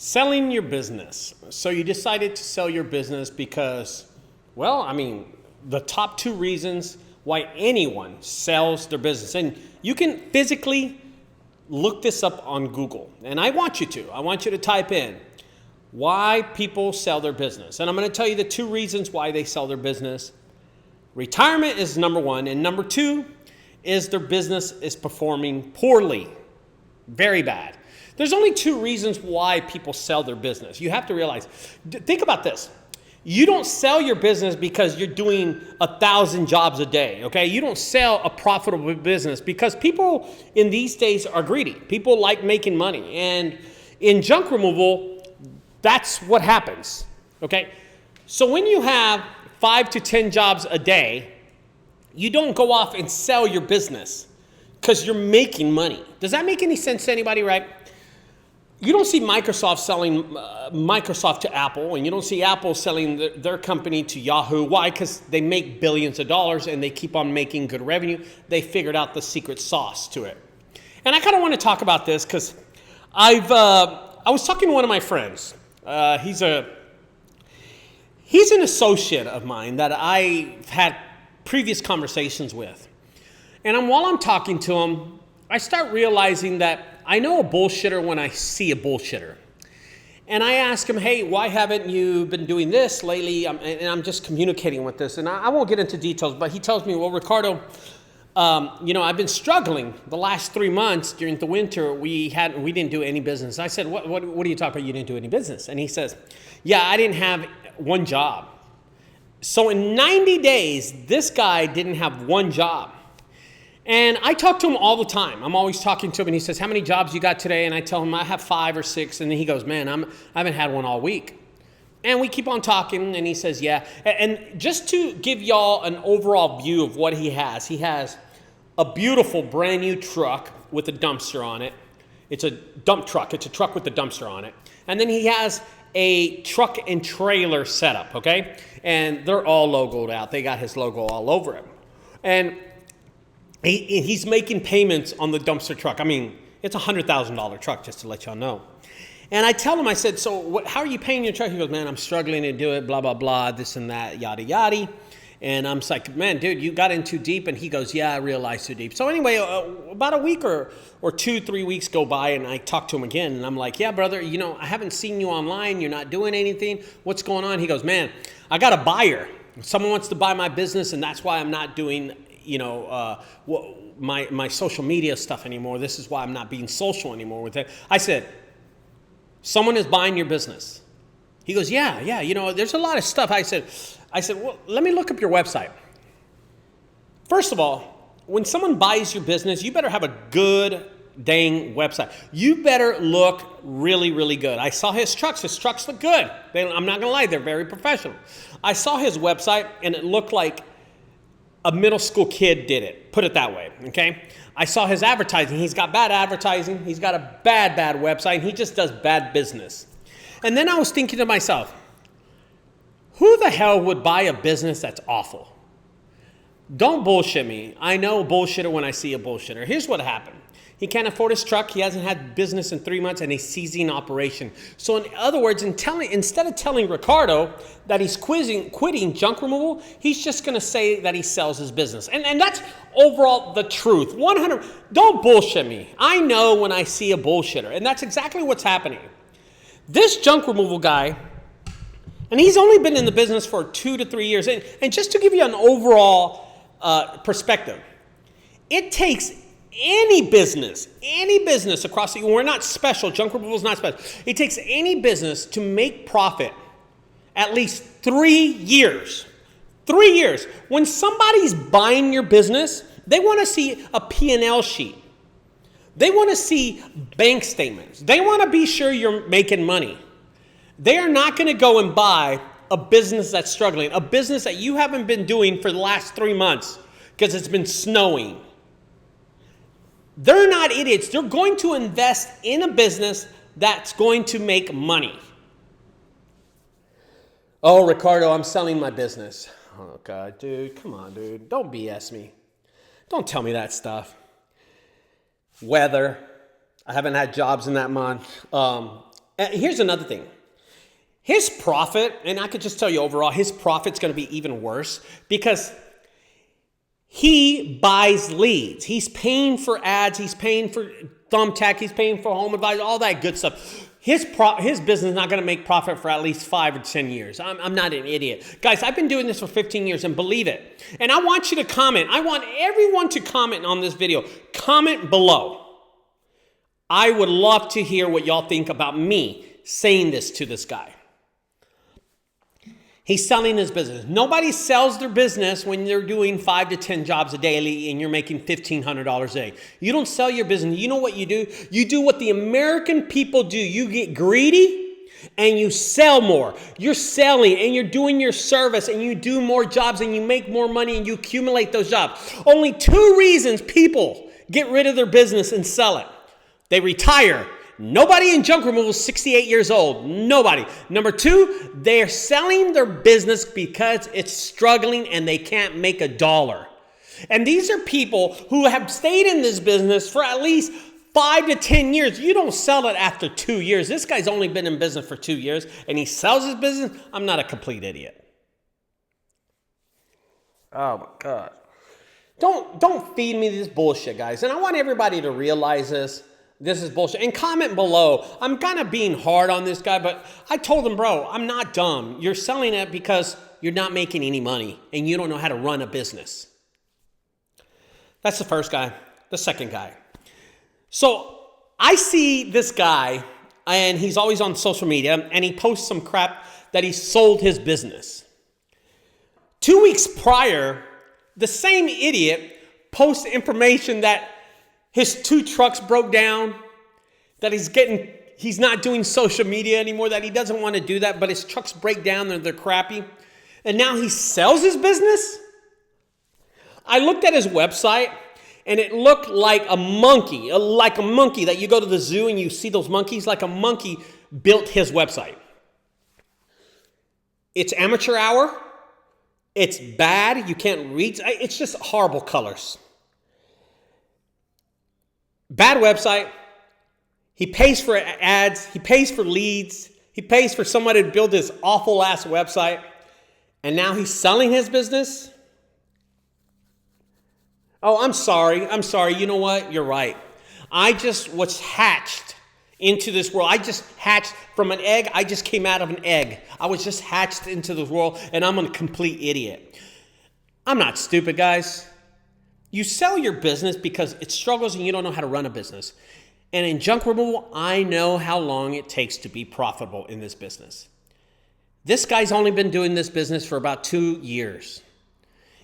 Selling your business. So you decided to sell your business because, well, I mean, the top two reasons why anyone sells their business. And you can physically look this up on Google. And I want you to type in why people sell their business. And I'm going to tell you the two reasons why they sell their business. Retirement is number one. And number two is their business is performing poorly. Very bad. There's only two reasons why people sell their business. You have to realize, think about this. You don't sell your business because you're doing 1,000 jobs a day, okay? You don't sell a profitable business because people in these days are greedy. People like making money. And in junk removal, that's what happens, okay? So when you have 5 to 10 jobs a day, you don't go off and sell your business because you're making money. Does that make any sense to anybody, right? You don't see Microsoft selling Microsoft to Apple, and you don't see Apple selling their company to Yahoo. Why? Because they make billions of dollars and they keep on making good revenue. They figured out the secret sauce to it. And I kind of want to talk about this because I was talking to one of my friends. He's an associate of mine that I've had previous conversations with. And while I'm talking to him, I start realizing that I know a bullshitter when I see a bullshitter. And I ask him, hey, why haven't you been doing this lately? And I'm just communicating with this. And I won't get into details, but he tells me, well, Ricardo, I've been struggling the last 3 months during the winter. We didn't do any business. I said, what are you talking about? You didn't do any business. And he says, yeah, I didn't have one job. So in 90 days, this guy didn't have one job. And I talk to him all the time. I'm always talking to him, and he says, how many jobs you got today? And I tell him I have 5 or 6. And then he goes, man, I haven't had one all week. And we keep on talking, and he says, yeah. And just to give y'all an overall view of what he has a beautiful brand new truck with a dumpster on it. It's a dump truck. It's a truck with a dumpster on it. And then he has a truck and trailer setup, okay? And they're all logoed out. They got his logo all over it. And he's making payments on the dumpster truck. I mean, it's a $100,000 truck, just to let y'all know. And I tell him, I said, so how are you paying your truck? He goes, man, I'm struggling to do it, blah, blah, blah, this and that, yada, yada. And I'm like, man, dude, you got in too deep. And he goes, yeah, I realized too deep. So anyway, about a week or 2-3 weeks go by, and I talk to him again. And I'm like, yeah, brother, I haven't seen you online. You're not doing anything. What's going on? He goes, man, I got a buyer. Someone wants to buy my business, and that's why I'm not doing my social media stuff anymore. This is why I'm not being social anymore with it. I said, someone is buying your business. He goes, yeah, there's a lot of stuff. I said, well, let me look up your website. First of all, when someone buys your business, you better have a good dang website. You better look really, really good. I saw his trucks. His trucks look good. I'm not going to lie. They're very professional. I saw his website, and it looked like a middle school kid did it, put it that way, okay? I saw his advertising. He's got bad advertising. He's got a bad website. He just does bad business. And then I was thinking to myself, who the hell would buy a business that's awful? Don't bullshit me. I know a bullshitter when I see a bullshitter. Here's what happened. He can't afford his truck. He hasn't had business in 3 months, and he's ceasing operation. So in other words, instead of telling Ricardo that he's quitting junk removal, he's just going to say that he sells his business. And that's overall the truth. 100. Don't bullshit me. I know when I see a bullshitter, and that's exactly what's happening. This junk removal guy, and he's only been in the business for 2 to 3 years. And just to give you an overall perspective, it takes any business across the, we're not special, junk removal is not special. It takes any business to make profit at least 3 years. 3 years. When somebody's buying your business, they want to see a P&L sheet. They want to see bank statements. They want to be sure you're making money. They are not going to go and buy a business that's struggling, a business that you haven't been doing for the last 3 months because it's been snowing. They're not idiots. They're going to invest in a business that's going to make money. Oh, Ricardo, I'm selling my business. Oh, God, dude, come on, dude. Don't BS me. Don't tell me that stuff. Weather. I haven't had jobs in that month. Here's another thing. His profit, and I could just tell you overall, his profit's going to be even worse because he buys leads. He's paying for ads. He's paying for Thumbtack. He's paying for Home Advisor, all that good stuff. His business is not going to make profit for at least 5 or 10 years. I'm not an idiot. Guys, I've been doing this for 15 years, and believe it. And I want you to comment. I want everyone to comment on this video. Comment below. I would love to hear what y'all think about me saying this to this guy. He's selling his business. Nobody sells their business when they're doing 5 to 10 jobs a daily and you're making $1,500 a day. You don't sell your business. You know what you do? You do what the American people do. You get greedy and you sell more. You're selling and you're doing your service and you do more jobs and you make more money and you accumulate those jobs. Only 2 reasons people get rid of their business and sell it. They retire. Nobody in junk removal is 68 years old. Nobody. Number 2, they're selling their business because it's struggling and they can't make a dollar. And these are people who have stayed in this business for at least 5 to 10 years. You don't sell it after 2 years. This guy's only been in business for 2 years and he sells his business. I'm not a complete idiot. Oh my God. Don't feed me this bullshit, guys. And I want everybody to realize this. This is bullshit. And comment below. I'm kind of being hard on this guy, but I told him, bro, I'm not dumb. You're selling it because you're not making any money and you don't know how to run a business. That's the first guy. The second guy. So I see this guy and he's always on social media and he posts some crap that he sold his business. 2 weeks prior, the same idiot posts information that his 2 trucks broke down, that he's not doing social media anymore, that he doesn't want to do that, but his trucks break down, they're crappy. And now he sells his business? I looked at his website and it looked like a monkey that you go to the zoo and you see those monkeys, like a monkey built his website. It's amateur hour. It's bad. You can't read. It's just horrible colors. Bad website. He pays for ads. He pays for leads. He pays for somebody to build this awful ass website. And now he's selling his business. Oh, I'm sorry. You know what? You're right. I just was hatched into this world. I just hatched from an egg. I just came out of an egg. I was just hatched into this world and I'm a complete idiot. I'm not stupid, guys. You sell your business because it struggles and you don't know how to run a business. And in junk removal, I know how long it takes to be profitable in this business. This guy's only been doing this business for about 2 years.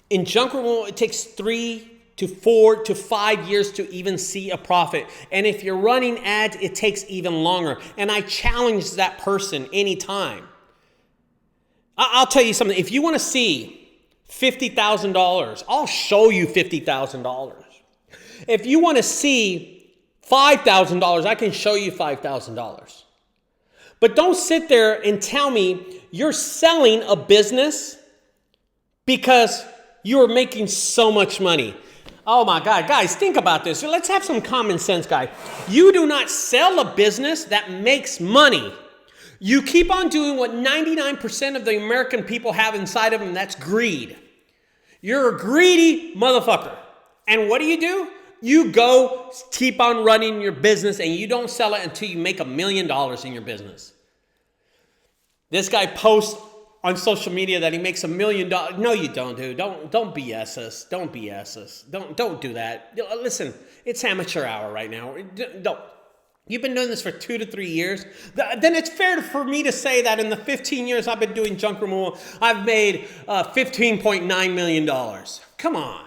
In junk removal, it takes 3 to 4 to 5 years to even see a profit. And if you're running ads, it takes even longer. And I challenge that person anytime. I'll tell you something. If you want to see $50,000, I'll show you $50,000. If you want to see $5,000, I can show you $5,000. But don't sit there and tell me you're selling a business because you're making so much money. Oh my God, guys, think about this. Let's have some common sense, guys. You do not sell a business that makes money. You keep on doing what 99% of the American people have inside of them, and that's greed. You're a greedy motherfucker. And what do? You go keep on running your business and you don't sell it until you make $1 million in your business. This guy posts on social media that he makes $1 million. No, you don't, dude. Don't BS us. Don't BS us. Don't do that. Listen, it's amateur hour right now. Don't. You've been doing this for 2 to 3 years. Then it's fair for me to say that in the 15 years I've been doing junk removal, I've made $15.9 million. Come on.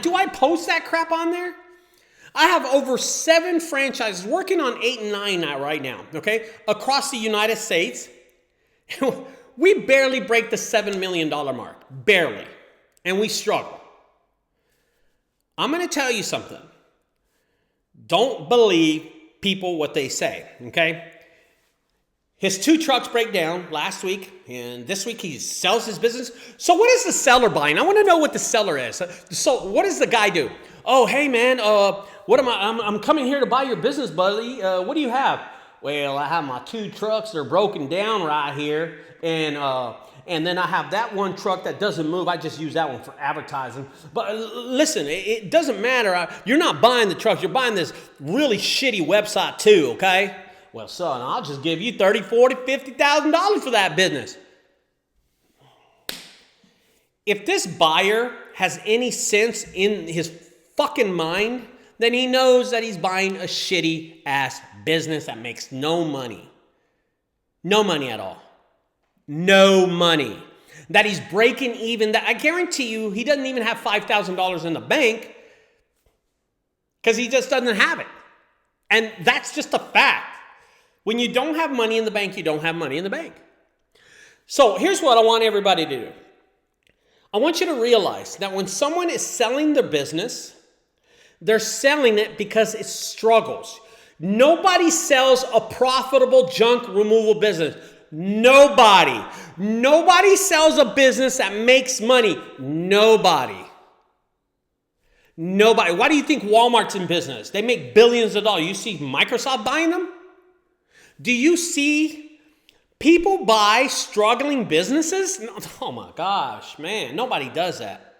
Do I post that crap on there? I have over 7 franchises, working on 8 and 9 now, right now, okay? Across the United States. We barely break the $7 million mark. Barely. And we struggle. I'm going to tell you something. Don't believe people what they say, okay? His 2 trucks break down last week, and this week he sells his business. So what is the seller buying? I want to know what the seller is. So what does the guy do? Oh, hey man, I'm coming here to buy your business, buddy. What do you have? well, I have my 2 trucks that are broken down right here, and then I have that one truck that doesn't move. I just use that one for advertising. But listen, it doesn't matter. You're not buying the trucks. You're buying this really shitty website too, okay? Well, son, I'll just give you $30,000, $40,000, $50,000 for that business. If this buyer has any sense in his fucking mind, then he knows that he's buying a shitty ass business that makes no money. No money at all. No money. That he's breaking even. That I guarantee you he doesn't even have $5,000 in the bank because he just doesn't have it. And that's just a fact. When you don't have money in the bank, you don't have money in the bank. So here's what I want everybody to do. I want you to realize that when someone is selling their business, they're selling it because it struggles. Nobody sells a profitable junk removal business. Nobody. Nobody sells a business that makes money. Nobody. Nobody. Why do you think Walmart's in business? They make billions of dollars. You see Microsoft buying them? Do you see people buy struggling businesses? No, oh my gosh, man. Nobody does that.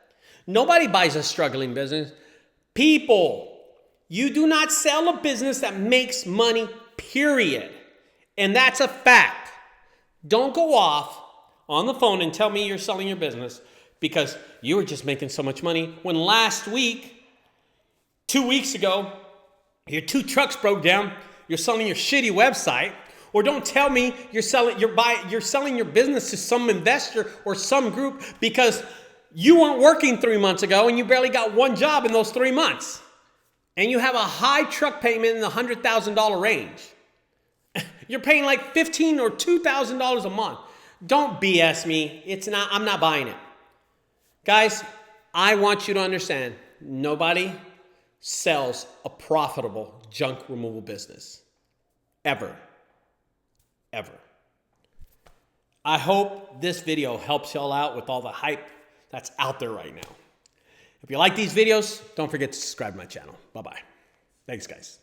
Nobody buys a struggling business. People, you do not sell a business that makes money, period. And that's a fact. Don't go off on the phone and tell me you're selling your business because you were just making so much money when last week, 2 weeks ago, your 2 trucks broke down, you're selling your shitty website. Or don't tell me you're selling your business to some investor or some group because you weren't working 3 months ago and you barely got 1 job in those 3 months. And you have a high truck payment in the $100,000 range. You're paying like $1,500 or $2,000 a month. Don't BS me. I'm not buying it. Guys, I want you to understand, nobody sells a profitable junk removal business. Ever. Ever. I hope this video helps y'all out with all the hype that's out there right now. If you like these videos, don't forget to subscribe to my channel. Bye-bye. Thanks, guys.